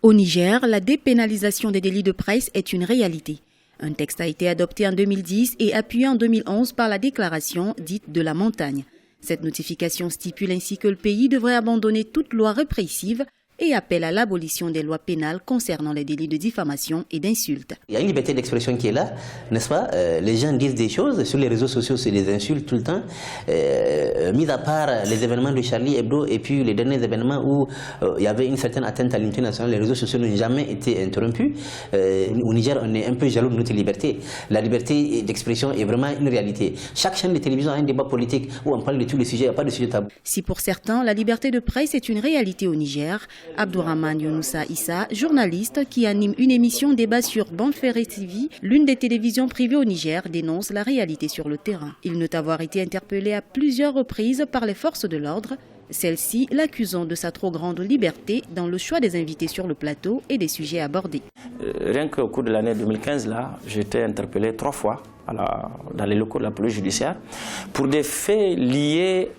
Au Niger, la dépénalisation des délits de presse est une réalité. Un texte a été adopté en 2010 et appuyé en 2011 par la déclaration dite de la montagne. Cette notification stipule ainsi que le pays devrait abandonner toute loi répressive et appelle à l'abolition des lois pénales concernant les délits de diffamation et d'insulte. Il y a une liberté d'expression qui est là, n'est-ce pas? Les gens disent des choses, sur les réseaux sociaux c'est des insultes tout le temps, mis à part les événements de Charlie Hebdo et puis les derniers événements où il y avait une certaine atteinte à l'unité nationale, les réseaux sociaux n'ont jamais été interrompus. Au Niger, on est un peu jaloux de notre liberté. La liberté d'expression est vraiment une réalité. Chaque chaîne de télévision a un débat politique où on parle de tous les sujets, il n'y a pas de sujet tabou. Si pour certains, la liberté de presse est une réalité au Niger, Abdourahmane Younoussa Issa, journaliste qui anime une émission débat sur Banfere TV, l'une des télévisions privées au Niger, dénonce la réalité sur le terrain. Il note avoir été interpellé à plusieurs reprises par les forces de l'ordre, celles-ci l'accusant de sa trop grande liberté dans le choix des invités sur le plateau et des sujets abordés. Rien qu'au cours de l'année 2015, j'ai été interpellé 3 fois dans les locaux de la police judiciaire pour des faits liés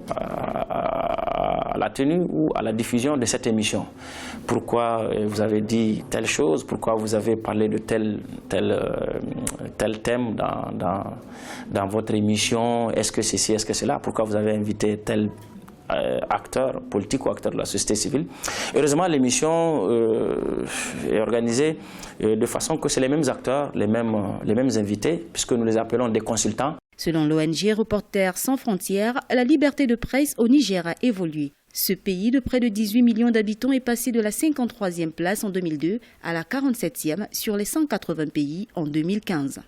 à la tenue ou à la diffusion de cette émission. Pourquoi vous avez dit telle chose, pourquoi vous avez parlé de tel thème dans votre émission, est-ce que ceci, est-ce que cela, pourquoi vous avez invité tel acteur politique ou acteur de la société civile. Heureusement, l'émission est organisée de façon que c'est les mêmes acteurs, les mêmes invités, puisque nous les appelons des consultants. Selon l'ONG Reporters sans frontières, la liberté de presse au Niger a évolué. Ce pays de près de 18 millions d'habitants est passé de la 53e place en 2002 à la 47e sur les 180 pays en 2015.